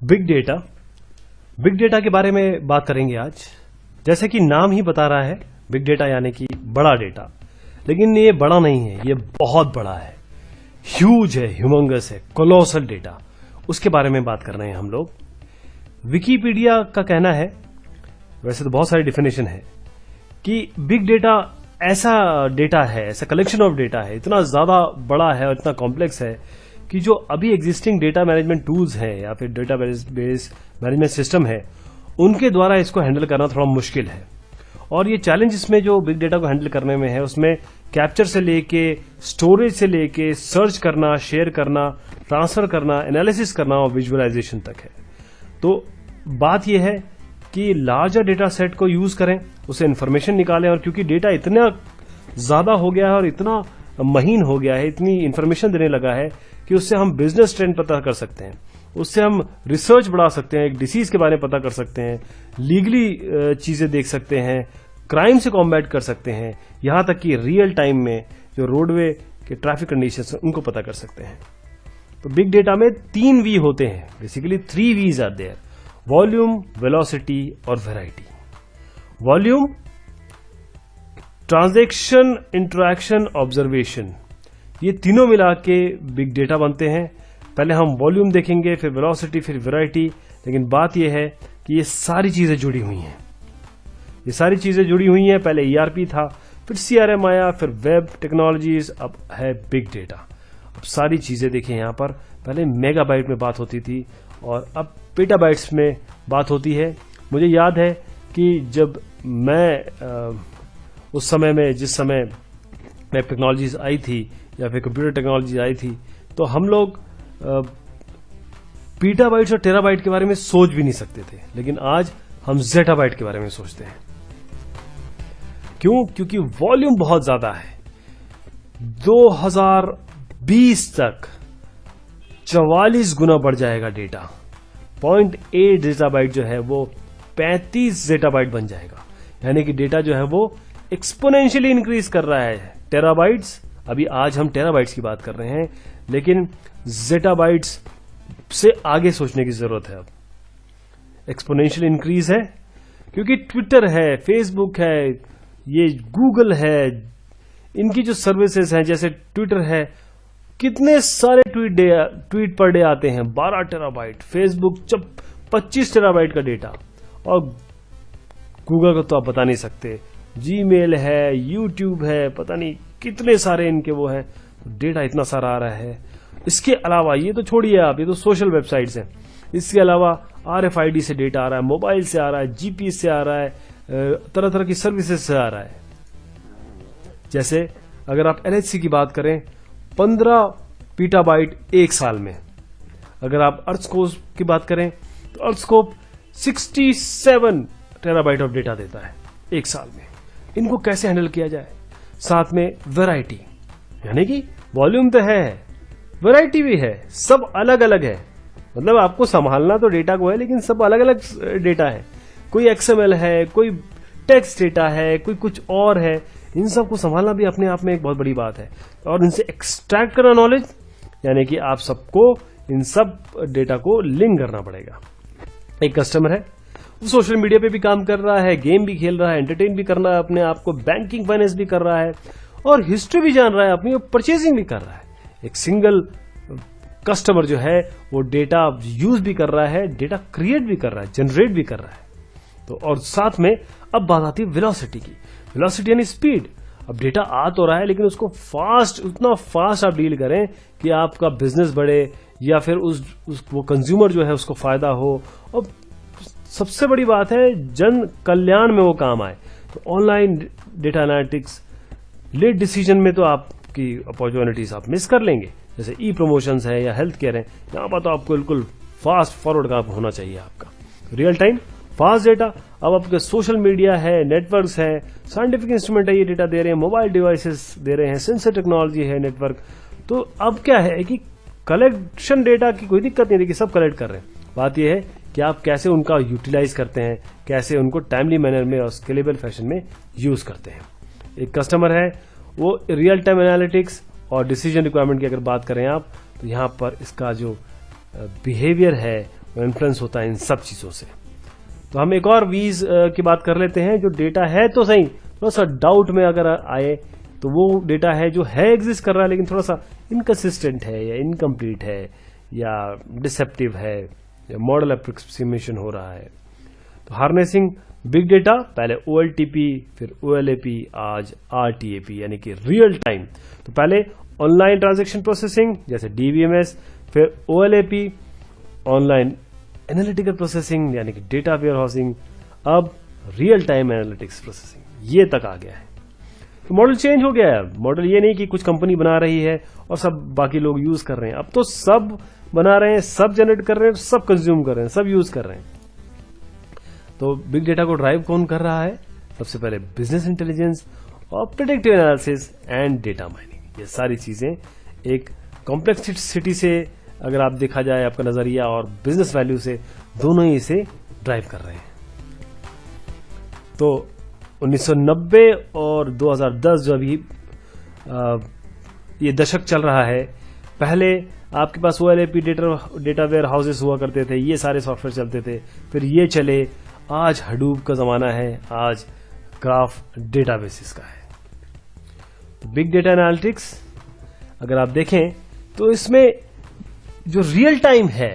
Big data के बारे में बात करेंगे आज। जैसे कि नाम ही बता रहा है, बिग डेटा यानी कि बड़ा डेटा। लेकिन ये बड़ा नहीं है, ये बहुत बड़ा है, ह्यूज है, ह्यूमंगस है, कोलोसल डेटा। उसके बारे में बात कर रहे हैं हम लोग। विकिपीडिया का कहना है, वैसे तो बहुत सारी डेफिनेशन है, कि बिग डेटा ऐसा डेटा है, ऐसा कलेक्शन ऑफ डेटा है, इतना ज्यादा बड़ा है और इतना कॉम्प्लेक्स है कि जो अभी एग्जिस्टिंग डेटा मैनेजमेंट टूल्स हैं या फिर डेटा बेस मैनेजमेंट सिस्टम है, उनके द्वारा इसको हैंडल करना थोड़ा मुश्किल है। और ये चैलेंज इसमें जो बिग डेटा को हैंडल करने में है, उसमें कैप्चर से लेके, स्टोरेज से लेके, सर्च करना, शेयर करना, ट्रांसफर करना, एनालिसिस करना और विजुअलाइजेशन तक है। तो बात यह है कि लार्जर डेटा सेट को यूज करें, उसे इंफॉर्मेशन निकालें। और क्योंकि डेटा इतना ज्यादा हो गया है और इतना महीन हो गया है, इतनी इंफॉर्मेशन देने लगा है कि उससे हम बिजनेस ट्रेंड पता कर सकते हैं, उससे हम रिसर्च बढ़ा सकते हैं, एक डिसीज के बारे में पता कर सकते हैं, लीगली चीजें देख सकते हैं, क्राइम से कॉम्बैट कर सकते हैं, यहां तक कि रियल टाइम में जो रोडवे के ट्रैफिक कंडीशंस हैं उनको पता कर सकते हैं। तो बिग डेटा में 3 वी होते हैं, बेसिकली 3 वीज आर देयर: वॉल्यूम, वेलोसिटी और variety. Volume, transaction, interaction, observation, ये तीनों मिला के बिग डेटा बनते हैं। पहले हम वॉल्यूम देखेंगे, फिर वेलोसिटी, फिर वैरायटी। लेकिन बात यह है कि ये सारी चीजें जुड़ी हुई हैं, ये सारी चीजें जुड़ी हुई हैं। पहले ईआरपी था, फिर सीआरएम आया, फिर वेब टेक्नोलॉजीज, अब है बिग डेटा। अब सारी चीजें देखें यहां पर, पहले मेगाबाइट में बात होती थी और अब पेटाबाइट्स में बात होती है। मुझे याद है कि जब मैं उस समय में, जिस समय वेब टेक्नोलॉजीज आई थी या फिर कंप्यूटर टेक्नोलॉजी आई थी, तो हम लोग पीटाबाइट्स और टेराबाइट के बारे में सोच भी नहीं सकते थे। लेकिन आज हम जेटाबाइट के बारे में सोचते हैं। क्यों? क्योंकि वॉल्यूम बहुत ज्यादा है। 2020 तक 44 गुना बढ़ जाएगा डेटा। 0.8 जेटाबाइट जो है वो 35 जेटाबाइट बन जाएगा। यानी कि डेटा जो है वो एक्सपोनेंशियली इंक्रीज कर रहा है। टेराबाइट्स, अभी आज हम टेराबाइट्स की बात कर रहे हैं, लेकिन जेटाबाइट्स से आगे सोचने की जरूरत है। अब एक्सपोनेंशियल इंक्रीज है क्योंकि ट्विटर है, फेसबुक है, ये गूगल है, इनकी जो सर्विसेज हैं जैसे ट्विटर है, कितने सारे ट्वीट पर डे आते हैं, 12 टेराबाइट। फेसबुक 25 टेराबाइट का डेटा। और गूगल का तो आप बता नहीं सकते, जीमेल है, यूट्यूब है, पता नहीं कितने सारे इनके वो हैं। डेटा इतना सारा आ रहा है। इसके अलावा ये तो छोड़िए आप, ये तो सोशल वेबसाइट्स हैं। इसके अलावा RFID से डेटा आ रहा है, मोबाइल से आ रहा है, GPS से आ रहा है, तरह तरह की सर्विसेज से आ रहा है। जैसे अगर आप LHC की बात करें, 15 पीटाबाइट 1 साल में। अगर आप अर्थस्कोप की बात करें तो अर्थस्कोप 67 टेराबाइट ऑफ डेटा देता है 1 साल में। इनको कैसे हैंडल किया जाए? साथ में वैरायटी, यानी कि वॉल्यूम तो है, वैरायटी भी है, सब अलग अलग है। मतलब आपको संभालना तो डेटा को है, लेकिन सब अलग अलग डेटा है। कोई XML है, कोई टेक्स्ट डेटा है, कोई कुछ और है। इन सब को संभालना भी अपने आप में एक बहुत बड़ी बात है। और इनसे एक्सट्रैक्ट करना नॉलेज, यानी कि आप सबको इन सब डेटा को लिंक करना पड़ेगा। एक कस्टमर है, वो सोशल मीडिया पे भी काम कर रहा है, गेम भी खेल रहा है, एंटरटेन भी करना है अपने आप को, बैंकिंग फाइनेंस भी कर रहा है और हिस्ट्री भी जान रहा है अपनी, और परचेजिंग भी कर रहा है। एक सिंगल कस्टमर जो है वो डेटा यूज भी कर रहा है, डेटा क्रिएट भी कर रहा है, जनरेट भी कर रहा है। तो और साथ में अब बात आती है वेलोसिटी की। वेलोसिटी यानी स्पीड। अब डेटा आ तो रहा है, लेकिन उसको फास्ट, उतना फास्ट आप डील करें कि आपका बिजनेस बढ़े या फिर वो कंज्यूमर जो है उसको फायदा हो, और सबसे बड़ी बात है जन कल्याण में वो काम आए। तो online data analytics, late decision में तो आपकी अपॉर्चुनिटीज आप मिस कर लेंगे। जैसे प्रमोशंस है या हेल्थ केयर है, यहाँ पर तो आपको बिल्कुल फास्ट फॉरवर्ड काम होना चाहिए आपका। Real time fast data. अब आपके सोशल मीडिया है, नेटवर्क्स है, साइंटिफिक इंस्ट्रूमेंट है, ये डेटा दे रहे हैं, मोबाइल डिवाइसेस दे रहे हैं, सेंसर टेक्नोलॉजी है, नेटवर्क। तो अब क्या है कि कलेक्शन डेटा की कोई दिक्कत नहीं, देखिए सब कलेक्ट कर रहे हैं। बात यह है कि आप कैसे उनका यूटिलाइज करते हैं, कैसे उनको टाइमली मैनर में और स्केलेबल फैशन में यूज करते हैं। एक कस्टमर है, वो रियल टाइम एनालिटिक्स और डिसीजन रिक्वायरमेंट की अगर बात करें आप, तो यहाँ पर इसका जो बिहेवियर है वो इन्फ्लुएंस होता है इन सब चीजों से। तो हम एक और वीज की बात कर लेते हैं। जो डेटा है तो सही, थोड़ा सा डाउट में अगर आए तो वो डेटा है जो है एग्जिस्ट कर रहा है लेकिन थोड़ा सा इनकंसिस्टेंट है या इनकम्प्लीट है या डिसेप्टिव है या मॉडल अप्रोक्सीमेशन हो रहा है। तो हार्नेसिंग बिग डेटा, पहले OLTP फिर OLAP, आज RTAP यानी कि रियल टाइम। तो पहले ऑनलाइन ट्रांजैक्शन प्रोसेसिंग जैसे DBMS, फिर OLAP ऑनलाइन एनालिटिकल प्रोसेसिंग यानी कि डेटा वेयर हाउसिंग, अब रियल टाइम एनालिटिक्स प्रोसेसिंग ये तक आ गया है। तो मॉडल चेंज हो गया है। मॉडल ये नहीं कि कुछ कंपनी बना रही है और सब बाकी लोग यूज कर रहे हैं, अब तो सब बना रहे हैं, सब जनरेट कर रहे हैं, सब कंज्यूम कर रहे हैं, सब यूज कर रहे हैं। तो बिग डेटा को ड्राइव कौन कर रहा है? सबसे पहले बिजनेस इंटेलिजेंस और predictive analysis and data mining. ये सारी चीजें एक कॉम्प्लेक्सिटी से अगर आप देखा जाए, आपका नजरिया और बिजनेस वैल्यू से, दोनों ही इसे ड्राइव कर रहे हैं। तो 1990 और 2010 जो अभी ये दशक चल रहा है, पहले आपके पास OLAP डेटा वेयर हाउसेस हुआ करते थे, ये सारे सॉफ्टवेयर चलते थे, फिर ये चले, आज हडूप का जमाना है, आज ग्राफ डेटाबेसिस का है। तो बिग डेटा एनालिटिक्स अगर आप देखें तो इसमें जो रियल टाइम है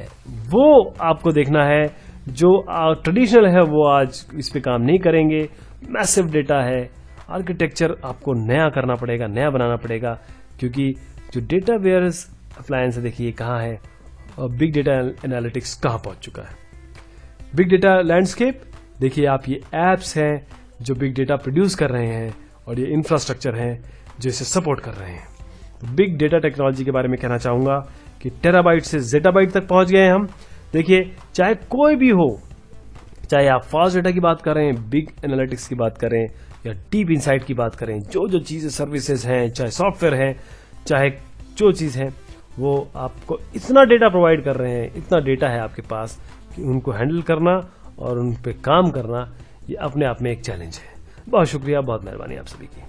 वो आपको देखना है। जो ट्रेडिशनल है वो आज इस पे काम नहीं करेंगे। मैसिव डेटा है, आर्किटेक्चर आपको नया करना पड़ेगा, नया बनाना पड़ेगा, क्योंकि जो डेटा वेयर अप्लायंस है, देखिए कहाँ है और बिग डेटा एनालिटिक्स कहाँ पहुंच चुका है। बिग डेटा लैंडस्केप देखिए आप, ये एप्स हैं जो बिग डेटा प्रोड्यूस कर रहे हैं और ये इंफ्रास्ट्रक्चर हैं जो इसे सपोर्ट कर रहे हैं। तो बिग डेटा टेक्नोलॉजी के बारे में कहना चाहूंगा कि टेराबाइट से जेटाबाइट तक पहुंच गए हैं हम। देखिए चाहे कोई भी हो, चाहे आप फास्ट डेटा की बात करें, बिग एनालिटिक्स की बात करें या डीप इनसाइट की बात करें, जो चीजें सर्विसेज हैं, चाहे सॉफ्टवेयर हैं, चाहे जो चीज है, वो आपको इतना डेटा प्रोवाइड कर रहे हैं, इतना डेटा है आपके पास कि उनको हैंडल करना और उन पे काम करना ये अपने आप में एक चैलेंज है। बहुत शुक्रिया, बहुत मेहरबानी आप सभी की।